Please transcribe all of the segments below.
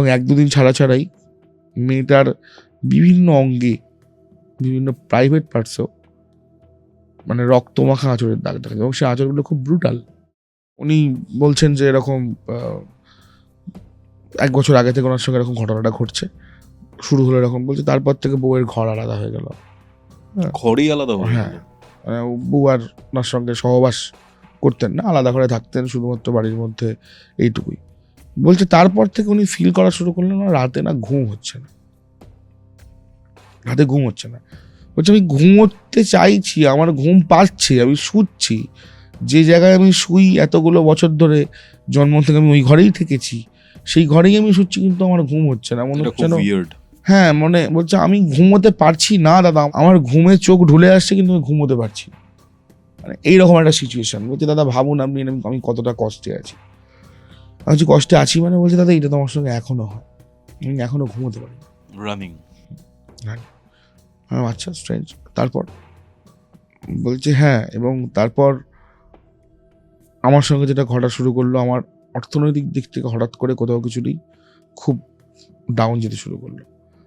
এবং 1-2 দিন ছাড়াই মেয়েটার বিভিন্ন অঙ্গে, বিভিন্ন প্রাইভেট পার্টসেও মানে রক্তমাখা আঁচড়ের দাগ দেখা যায়, এবং সেই আঁচড়গুলো খুব ব্রুটাল। উনি বলছেন যে এরকম 1 বছর আগে থেকে ওনার সঙ্গে এরকম ঘটনাটা ঘটছে, শুরু হলো এরকম বলছে। তারপর থেকে বউয়ের ঘর আলাদা হয়ে গেল। ঘরই আলাদা হয়ে হ্যাঁ, গেল। বউ আর ওনার সঙ্গে সহবাস করতেন না, আলাদা করে থাকতেন শুধুমাত্র বাড়ির মধ্যে, এইটুকুই। বলছে তারপর থেকে উনি ফিল করা শুরু করলেন না, রাতে না ঘুম হচ্ছে না, রাতে ঘুম হচ্ছে না। বলছে আমি ঘুমোতে চাইছি, আমার ঘুম পাচ্ছে, আমি শুচ্ছি, যে জায়গায় আমি শুই এতগুলো বছর ধরে, জন্ম থেকে আমি ওই ঘরেই থেকেছি, সেই ঘরেই আমি শুচ্ছি, কিন্তু আমার ঘুম হচ্ছে না, মনে হচ্ছে না। হ্যাঁ, মনে বলছে আমি ঘুমোতে পারছি না দাদা, আমার ঘুমে চোখ ঢুলে আসছে কিন্তু আমি ঘুমোতে পারছি না। মানে এইরকম একটা সিচুয়েশন। বলছে দাদা ভাবুন আপনি আমি কতটা কষ্টে আছি। আমি বলছি কষ্টে আছি মানে? বলছে দাদা এটা তো আমার সঙ্গে এখনো হয়, আমি এখনো ঘুমোতে পারি রানিং। আচ্ছা, স্ট্রেঞ্জ। তারপর বলছে হ্যাঁ, এবং তারপর আমার সঙ্গে যেটা ঘটা শুরু করলো, আমার অর্থনৈতিক দিক থেকে হঠাৎ করে কোথাও কিছুতেই খুব ডাউন যেতে শুরু করলো।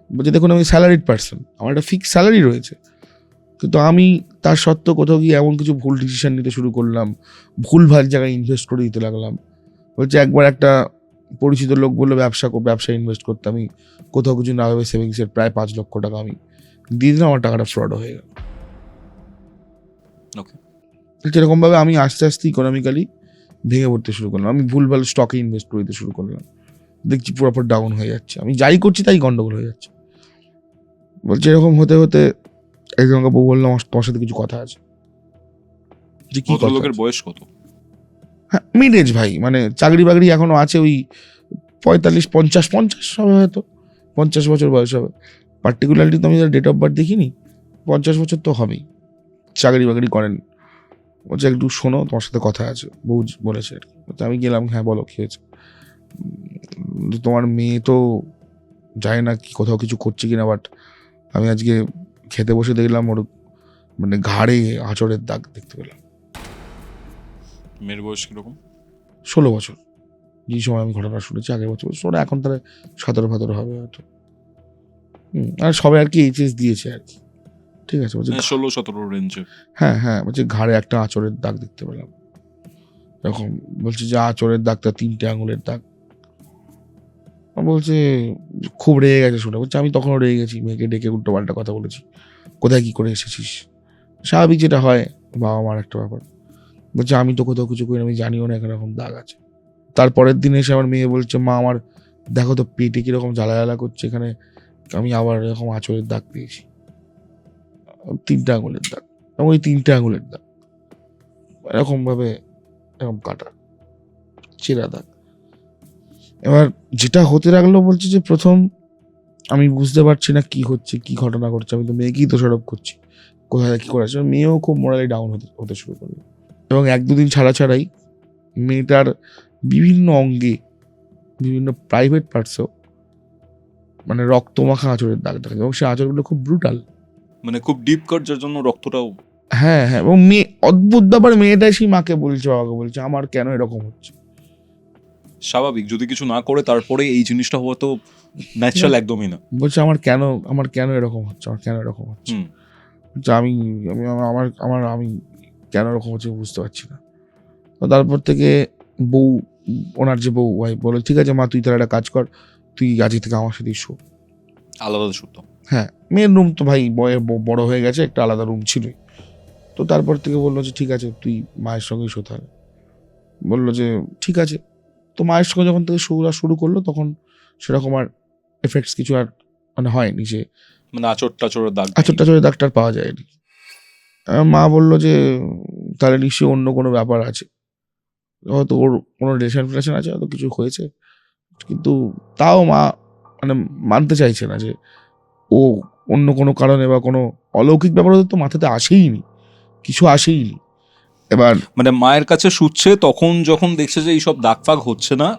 বলছে দেখুন আমি স্যালারিড পার্সন, আমার একটা ফিক্স স্যালারি রয়েছে, কিন্তু আমি তার সত্ত্বেও কোথাও গিয়ে এমন কিছু ভুল ডিসিশন নিতে শুরু করলাম, ভুলভাল জায়গায় ইনভেস্ট করে দিতে লাগলাম। বলছে একবার একটা পরিচিত লোক বললো ব্যবসায় ইনভেস্ট করতে, আমি কোথাও কিছু না ভেবে সেভিংসের প্রায় 5 লক্ষ টাকা আমি দিয়ে দিলাম, আমার টাকাটা ফ্রড হয়ে গেল। যেরকমভাবে আমি আস্তে আস্তে ইকোনমিক্যালি ভেঙে পড়তে শুরু করলাম, আমি ভুলভাল স্টকে ইনভেস্ট করে দিতে শুরু করলাম, দেখছি পুরোপুরি ডাউন হয়ে যাচ্ছে, আমি যাই করছি তাই গন্ডগোল হয়ে যাচ্ছে। বলছে এরকম হতে হতে একজন আমাকে বউ বললাম আমার তোমার সাথে কিছু কথা আছে। যে কি কথা? লোকের বয়স কত? হ্যাঁ, মিড এজ ভাই, মানে চাকরি বাকরি এখনো আছে, ওই 45-50 হবে, হয়তো 50 বছর বয়স হবে। পার্টিকুলারলি তো আমি ডেট অফ বার্থ দেখিনি, 50 বছর তো হবেই, চাকরি বাকরি করেন। বলছে একটু শোনো, তোমার সাথে কথা আছে, বউ বলেছে আর কি। আমি গেলাম, হ্যাঁ বলো কি হয়েছে। তোমার মেয়ে তো জানি না কি কোথাও কিছু করছে কিনা, বাট আমি আজকে খেতে বসে দেখলাম ওর মানে ঘাড়ে আঁচড়ের দাগ দেখতে পেলাম। মেয়ের বয়স কিরকম? 16 বছর, যে সময় আমি ঘটনা শুনেছি, আগের বছর। ওরা এখন তাহলে 17-18 হবে হয়তো। আর সবাই আর কি এইচএস দিয়েছে আর কি, ঠিক আছে। বলছে 16-17 রেঞ্জে। হ্যাঁ হ্যাঁ, বলছে ঘাড়ে একটা আঁচড়ের দাগ দেখতে পেলাম এরকম। বলছে যে আঁচড়ের দাগটা 3টে আঙুলের দাগ। বলছে খুব রেগে গেছে শুনে। বলছে আমি তখনও রেগে গেছি, মেয়েকে ডেকে উল্টো পাল্টা কথা বলেছি, কোথায় কি করে এসেছিস, স্বাভাবিক যেটা হয় বাবা মার একটা ব্যাপার। বলছে আমি তো কোথাও কিছু করি, আমি জানিও না এরকম দাগ আছে। তারপরের দিন এসে আমার মেয়ে বলছে মা আমার দেখো তো পেটে কিরকম জ্বালা জ্বালা করছে, এখানে আমি আবার এরকম আঁচড়ের দাগ পেয়েছি, 3টে আঙুলের দাগ, এবং ওই 3টে আঙুলের দাগ এরকম ভাবে এরকম কাটা চেরা দাগ। এবার যেটা হতে লাগলো, বলছে যে প্রথম আমি বুঝতে পারছি না কি হচ্ছে, কি ঘটনা ঘটছে, আমি তো মেয়েকেই দোষারোপ করছি, কোথায় কি করে আছে। মেয়েও খুব মোরালি ডাউন হতে শুরু করলো, এবং 1-2 দিন ছাড়াই মেয়েটার বিভিন্ন অঙ্গে, বিভিন্ন প্রাইভেট পার্টসেও মানে রক্তমাখা আঁচড়ের দাগ দেখা যায়, এবং সেই আঁচড়গুলো খুব ব্রুটাল, মানে খুব ডিপ কাট, যার জন্য রক্তটাও। হ্যাঁ হ্যাঁ, এবং মেয়ে অদ্ভুত ব্যাপার, মেয়েটাই সেই মাকে বলছে, বাবাকে বলছে আমার কেন এরকম হচ্ছে। স্বাভাবিক, যদি কিছু না করে তারপরে এই জিনিসটা হওয়া তো ন্যাচারাল একদমই না। বলছে আমার কেন এরকম হচ্ছে, আমার কেন এরকম হচ্ছে। আমি আমি আমার আমার আমি কেন এরকম হচ্ছে বুঝতে পারছি না। তো তারপর থেকে বউ, ওনার যে বউ ওয়াইফ বলে ঠিক আছে মা তুই তাহলে একটা কাজ কর, তুই আজকে থেকে আমার সাথেই শো। আলাদা শুতো? হ্যাঁ, মেয়ের রুম তো ভাই বড় হয়ে গেছে, একটা আলাদা রুম ছিলই। তো তারপর থেকে বললো যে ঠিক আছে তুই মায়ের সঙ্গেই শোতে হবে। বললো যে ঠিক আছে। তো মায়ের সঙ্গে যখন থেকে শুরু করলো, তখন সেরকম আর এফেক্টস কিছু আর মানে হয়নি, যে মানে আঁচড় টাচড়ের দাগটার পাওয়া যায়নি। মা বললো যে তাহলে নিশ্চয়ই অন্য কোনো ব্যাপার আছে, হয়তো ওর কোনো রিলেশন আছে, হয়তো কিছু হয়েছে। কিন্তু তাও মা মানে মানতে চাইছে না যে ও অন্য কোনো কারণে বা কোনো অলৌকিক ব্যাপার তো মাথাতে আসেইনি, কিছু আসেইনি। এবার মানে মায়ের কাছে শুচ্ছে, তখন যখন দেখছে যে এইসব দাগ ফাগ হচ্ছে না,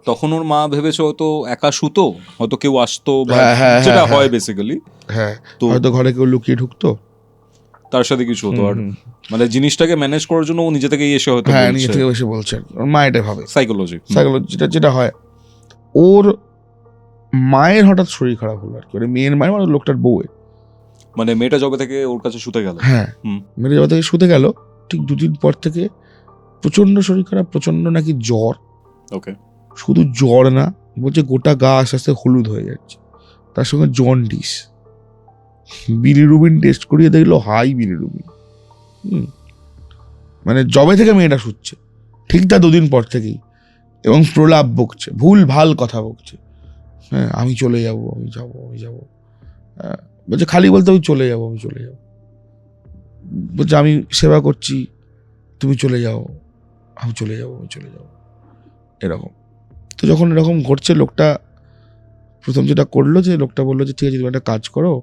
তখন ওর মা ভেবেছে হয়তো একা শুতো, হয়তো কেউ আসতো, যেটা হয় বেসিক্যালি। হ্যাঁ, তো হয়তো ঘরে কেউ লুকিয়ে ঢুকতো, তার সাথে কিছু হতো। আর মানে জিনিসটাকে ম্যানেজ করার জন্য ও নিজে থেকে এসে হয়তো নিজে থেকে এসে বলছে, মা এটা ভাবে সাইকোলজি যেটা হয়। ওর মায়ের হঠাৎ শরীর খারাপ হলো আর কি, মানে মেয়ের মায়ের, মানে লোকটার বউয়ের। মানে মেয়েটা জবে থেকে ওর কাছে শুতে গেল? হ্যাঁ, মেয়েটা জবে থেকে শুতে গেল, ঠিক 2-3 পর থেকে প্রচন্ড শরীর খারাপ, প্রচন্ড নাকি জ্বর। ওকে। শুধু জ্বর না, বলছে গোটা গা আস্তে আস্তে হলুদ হয়ে যাচ্ছে, তার সঙ্গে জন্ডিস। বিলিরুবিন টেস্ট করিয়ে দেখলো হাই বিলিরুবিন। মানে জবে থেকে মেয়েটা শুচ্ছে, ঠিক তা 2 দিন পর থেকেই, এবং প্রলাপ বকছে, ভুল ভাল কথা বকছে। হ্যাঁ, আমি চলে যাব, আমি যাব, আমি যাব। বলছে খালি বলতে আমি চলে যাব, আমি চলে যাব। বলছে আমি সেবা করছি, তুমি চলে যাও, আমি চলে যাব, আমি চলে যাব, এরকম। তো যখন এরকম ঘটছে, লোকটা প্রথম যেটা করলো, যে লোকটা বললো যে ঠিক আছে তুমি একটা কাজ করো,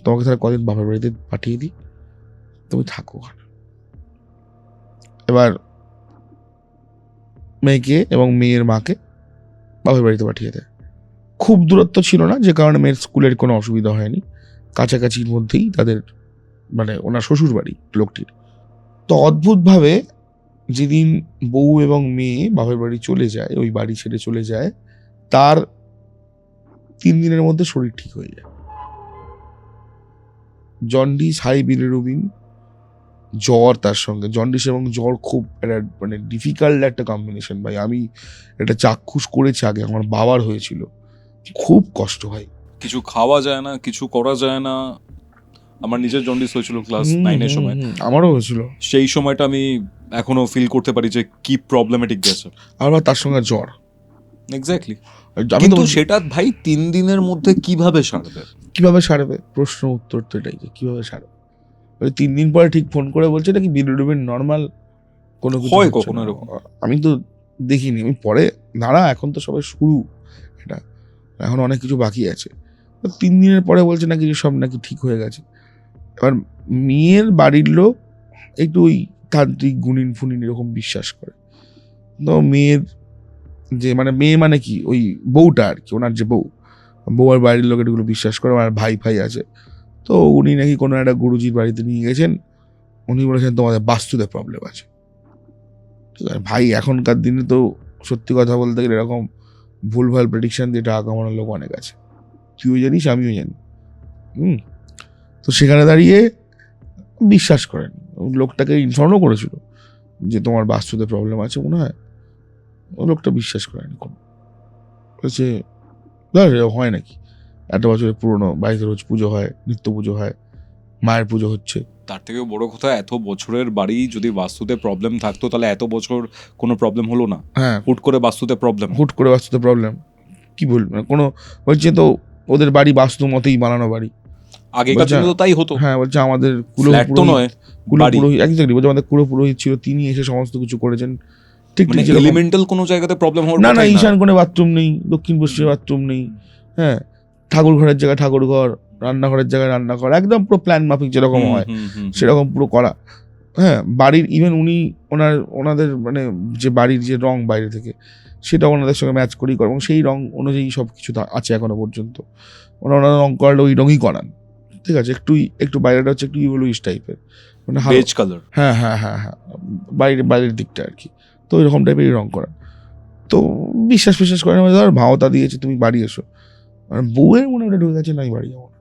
তোমাকে তাহলে কদিন বাপের বাড়িতে পাঠিয়ে দিই, তুমি থাকো ওখানে। এবার মেয়েকে এবং মেয়ের মাকে বাপের বাড়িতে পাঠিয়ে দেয়। খুব দূরত্ব ছিল না, যে কারণে মেয়ের স্কুলের কোনো অসুবিধা হয়নি, কাছাকাছির মধ্যেই তাদের, মানে ওনার শ্বশুর বাড়ি লোকটির। তো অদ্ভুতভাবে যেদিন বউ এবং মেয়ে বাপের বাড়ি চলে যায়, ওই বাড়ি ছেড়ে চলে যায়, তার 3 দিনের মধ্যে শরীর ঠিক হয়ে যায়। জন্ডিস, হাই বিলিরুবিন, জ্বর, তার সঙ্গে জন্ডিস এবং জ্বর খুব একটা মানে ডিফিকাল্ট একটা কম্বিনেশন ভাই। আমি এটা চাক্ষুষ করেছি আগে, আমার বাবার হয়েছিল, খুব কষ্ট ভাই। কিছু খাওয়া যায় না, কিছু করা যায় না। আমার নিজের জন্ডিস হয়েছিল ক্লাস 9-এর সময়, আমারও হয়েছিল। সেই সময়টা আমি এখনো ফিল করতে পারি যে কি প্রবলেমেটিক গেছে। আবার তার সঙ্গে জ্বর। এক্স্যাক্টলি। কিন্তু সেটা ভাই 3 দিনের মধ্যে কিভাবে সারবে? কিভাবে সারবে, প্রশ্ন উত্তর তো এটাই, যে কিভাবে সারবে। 3 দিন পরে ঠিক ফোন করে বলছে এটা কি বিলিরুবিন নর্মাল, কোনো কিছু হয় হচ্ছে কখনো না। এরকম? আমি তো দেখিনি, আমি পরে দাঁড়া, এখন তো সবাই শুরু, এটা এখন অনেক কিছু বাকি আছে। 3 দিনের পরে বলছে নাকি সব নাকি ঠিক হয়ে গেছে। এবার মেয়ের বাড়ির লোক একটু ওই তান্ত্রিক গুনিন ফুনিন এরকম বিশ্বাস করে। তো মেয়ের যে মানে মেয়ে মানে কি ওই বউটা আর কি, ওনার যে বউয়ের বাড়ির লোক এগুলো বিশ্বাস করে। আমার ভাই আছে, তো উনি নাকি কোনো একটা গুরুজির বাড়িতে নিয়ে গেছেন, উনি বলেছেন তোমাদের বাস্তুতে প্রবলেম আছে। ঠিক আছে ভাই, এখনকার দিনে তো সত্যি কথা বলতে গেলে এরকম ভুলভাল প্রেডিকশন দিয়ে টাকা কামানোর লোক অনেক আছে, তুইও জানিস আমিও জানি। তো সেখানে দাঁড়িয়ে বিশ্বাস করেন, লোকটাকে ইনফর্মও করেছিল যে তোমার বাস্তুতে প্রবলেম আছে মনে হয়, ও লোকটা বিশ্বাস করেনি কোনো। বলছে হয় নাকি, 1 বছরের পুরনো বাড়িতে রোজ পুজো হয়, নিত্য পুজো হয়, মায়ের পুজো হচ্ছে। তার থেকেও বড় কথা, এত বছরের বাড়ি যদি বাস্তুতে প্রবলেম থাকতো তাহলে এত বছর কোনো প্রবলেম হলো না। হ্যাঁ, হুট করে বাস্তুতে প্রবলেম, হুট করে বাস্তুতে প্রবলেম, কি বলবো না কোনো। বলছে তো ওদের বাড়ি বাস্তু মতেই বানানো বাড়ি, আগেকার দিনে তো তাই হতো। হ্যাঁ, বলছে আমাদের কুলপুরোহিত এক্স্যাক্টলি, বলছে আমাদের কুলপুরোহিত ছিল, তিনি এসে সমস্ত কিছু করেছেন। ঠিক মানে এলিমেন্টাল কোনো জায়গাতে প্রবলেম হওয়ার না, ঈশান কোণে বাথরুম নেই, দক্ষিণ পশ্চিমে বাথরুম নেই, হ্যাঁ, ঠাকুর ঘরের জায়গায় ঠাকুর ঘর, রান্নাঘরের জায়গায় রান্নাঘর, একদম পুরো প্ল্যান মাফিক যেরকম হয় সেরকম পুরো করা। হ্যাঁ, বাড়ির ইভেন উনি ওনাদের মানে যে বাড়ির যে রং বাইরে থেকে, সেটা ওনাদের সঙ্গে ম্যাচ করেই করে, এবং সেই রং অনুযায়ী সব কিছু আছে এখনো পর্যন্ত। ওনারা রং করালে ওই রঙই করান, ঠিক আছে। একটু বাইরেটা হচ্ছে একটু ইউলোইশ টাইপের, মানে বেজ কালার। হ্যাঁ, বাইরের দিকটা আর কি, তো এরকম টাইপেরই রং করা। তো বিশ্বাস করে না, ধর ভাওতা দিয়েছে তুমি বাড়ি এসো, মানে বউয়ের মনে ওটা ঢুকে গেছে না, আমি বাড়ি যাবো না।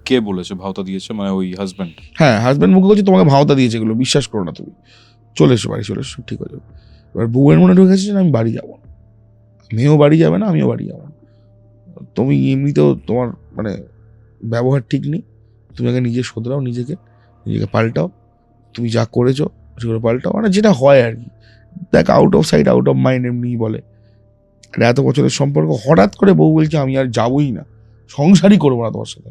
কে বলেছে ভাওতা দিয়েছে? মানে ওই হাজব্যান্ড? হ্যাঁ, হাজব্যান্ড মুখে বলছে তোমাকে ভাওতা দিয়েছে, এগুলো বিশ্বাস করো না তুমি, চলে এসো বাড়ি, চলে এসো, ঠিক হয়ে যাবে। এবার বউয়ের মনে ঢুকে গেছে যে আমি বাড়ি যাবো না, মেয়েও বাড়ি যাবে না, আমিও বাড়ি যাবো না। তুমি এমনিতেও তোমার মানে ব্যবহার ঠিক নেই, তুমি আগে নিজে শোধরাও, নিজেকে পাল্টাও, তুমি যা করেছো সেগুলো পাল্টাও, মানে যেটা হয় আর কি। দেখ, out of sight out of mind এমনিই বলে। এত বছরের সম্পর্ক, হঠাৎ করে বউ বলছে আমি আর যাবোই না, সংসারই করবো না তোমার সাথে।